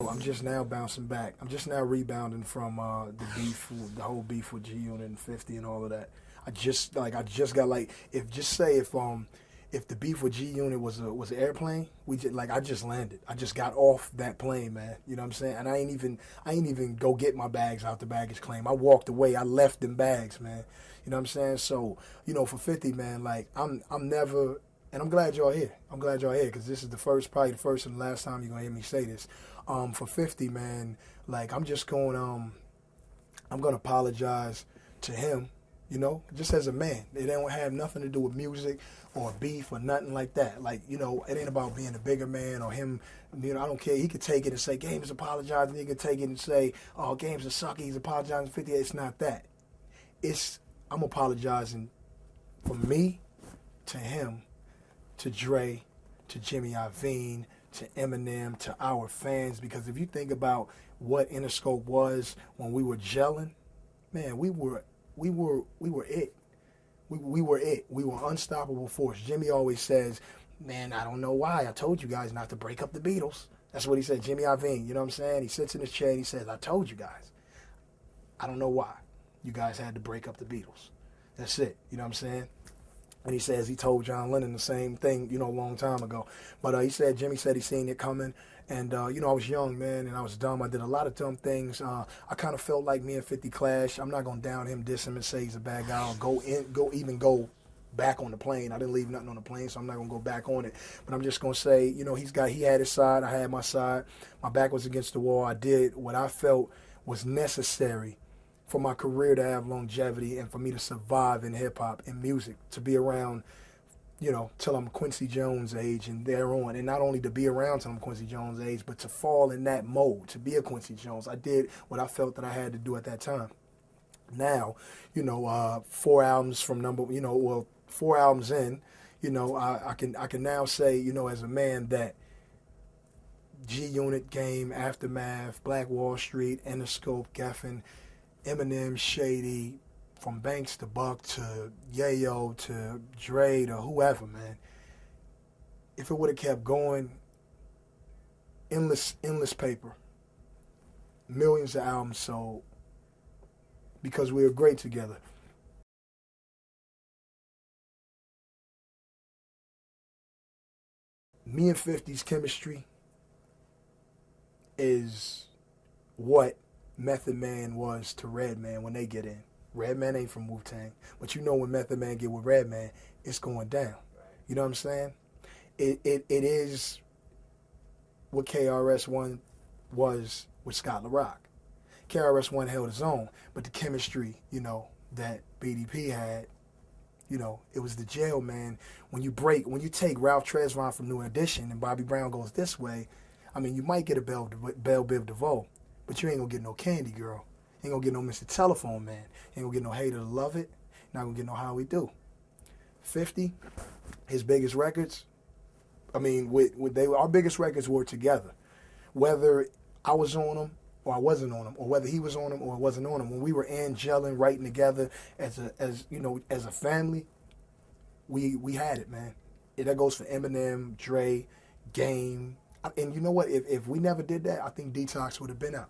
I'm just now bouncing back. I'm just now rebounding from the beef, the whole beef with G Unit and 50 and all of that. I just got like if the beef with G Unit was an airplane, I just landed. I just got off that plane, man. You know what I'm saying? And I ain't even go get my bags out the baggage claim. I walked away. I left them bags, man. You know what I'm saying? So for 50, man, like I'm never. And I'm glad y'all here. I'm glad y'all here because this is probably the first and the last time you're gonna hear me say this. For 50, man, like I'm gonna apologize to him, just as a man. It don't have nothing to do with music or beef or nothing like that. Like, it ain't about being a bigger man or him. I don't care. He could take it and say, Game's apologizing. He could take it and say, oh, Game's a sucker. He's apologizing 50. It's not that. I'm apologizing for me to him, to Dre, to Jimmy Iovine, to Eminem, to our fans. Because if you think about what Interscope was when we were gelling, man, we were it. We were it. We were unstoppable force. Jimmy always says, man, I don't know why. I told you guys not to break up the Beatles. That's what he said, Jimmy Iovine. You know what I'm saying? He sits in his chair and he says, I told you guys. I don't know why you guys had to break up the Beatles. That's it. You know what I'm saying? And he says he told John Lennon the same thing, a long time ago. But Jimmy said he seen it coming. And, I was young, man, and I was dumb. I did a lot of dumb things. I kind of felt like me and 50 clash. I'm not going to down him, diss him, and say he's a bad guy or go back on the plane. I didn't leave nothing on the plane, so I'm not going to go back on it. But I'm just going to say, he had his side. I had my side. My back was against the wall. I did what I felt was necessary for my career to have longevity and for me to survive in hip-hop and music, to be around, till I'm Quincy Jones age and thereon. And not only to be around till I'm Quincy Jones age, but to fall in that mode, to be a Quincy Jones. I did what I felt that I had to do at that time. Now, 4 albums in, I can now say, as a man that G Unit, Game, Aftermath, Black Wall Street, Interscope, Geffen, Eminem, Shady, from Banks to Buck to Yayo to Dre to whoever, man. If it would have kept going, endless paper, millions of albums sold, because we were great together. Me and 50's chemistry is what Method Man was to Redman when they get in. Redman ain't from Wu-Tang, but when Method Man get with Redman, it's going down. You know what I'm saying? It is what KRS-One was with Scott LaRock. KRS-One held his own, but the chemistry, that BDP had, it was the jail, man. When you take Ralph Tresvant from New Edition and Bobby Brown goes this way, you might get a Belle Biv DeVoe, but you ain't gonna get no Candy Girl. Ain't gonna get no Mr. Telephone Man. Ain't gonna get no Hater to Love It. Not gonna get no How We Do. 50, his biggest records, our biggest records were together. Whether I was on them or I wasn't on them, or whether he was on them or I wasn't on them, when we were gelling, writing together as a family, we had it, man. That goes for Eminem, Dre, Game. And you know what? If we never did that, I think Detox would have been out.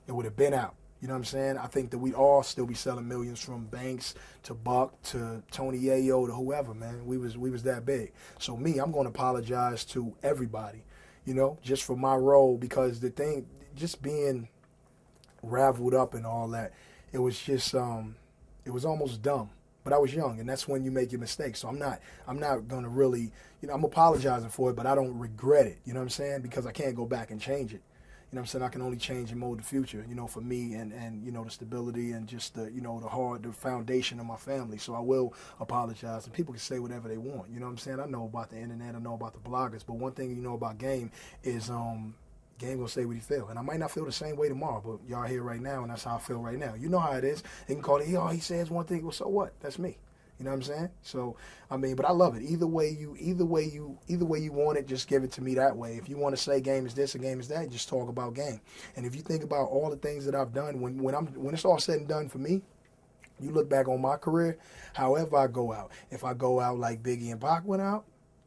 It would have been out. You know what I'm saying? I think that we'd all still be selling millions, from Banks to Buck to Tony Yayo to whoever, man. We was that big. So I'm going to apologize to everybody, just for my role, because the thing, just being raveled up and all that, it was just, it was almost dumb. But I was young, and that's when you make your mistakes. So I'm not going to really, I'm apologizing for it, but I don't regret it. You know what I'm saying? Because I can't go back and change it. You know what I'm saying? I can only change and mold the future, for me and the stability and just the foundation of my family. So I will apologize, and people can say whatever they want. You know what I'm saying? I know about the internet, I know about the bloggers, but one thing you know about Game is Game gonna say what he feel. And I might not feel the same way tomorrow, but y'all here right now, and that's how I feel right now. You know how it is. They can call it, he says one thing, well, so what? That's me. You know what I'm saying? So, but I love it. Either way you want it, just give it to me that way. If you want to say Game is this or Game is that, just talk about Game. And if you think about all the things that I've done, when it's all said and done for me, you look back on my career, however I go out. If I go out like Biggie and Pac went out,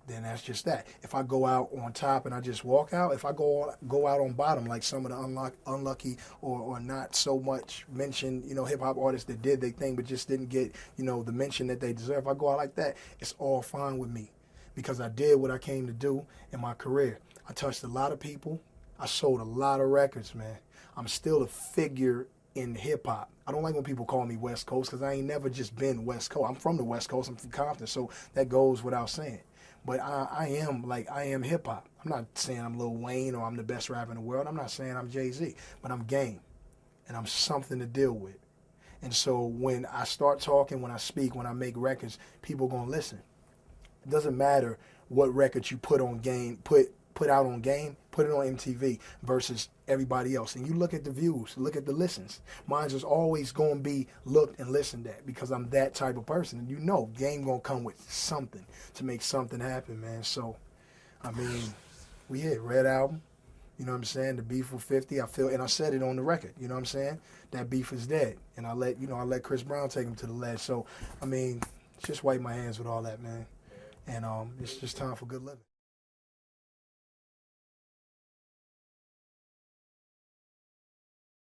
then that's just that. If I go out on top and I just walk out, if I go out on bottom like some of the unlucky or not so much mentioned, hip hop artists that did their thing but just didn't get, the mention that they deserve. If I go out like that, it's all fine with me because I did what I came to do in my career. I touched a lot of people. I sold a lot of records, man. I'm still a figure in hip hop. I don't like when people call me West Coast because I ain't never just been West Coast. I'm from the West Coast. I'm from Compton, so that goes without saying. But I am hip hop. I'm not saying I'm Lil Wayne or I'm the best rapper in the world. I'm not saying I'm Jay-Z, but I'm game, and I'm something to deal with. And so when I start talking, when I speak, when I make records, people gonna listen. It doesn't matter what record you put on Game, put out on Game, put it on MTV versus everybody else. And you look at the views, look at the listens. Mine's is always going to be looked and listened at because I'm that type of person. And Game going to come with something to make something happen, man. So, I mean, we hit Red Album. You know what I'm saying? The beef with 50, and I said it on the record, you know what I'm saying? That beef is dead. And I let Chris Brown take him to the ledge. So, I mean, just wipe my hands with all that, man. And it's just time for good living.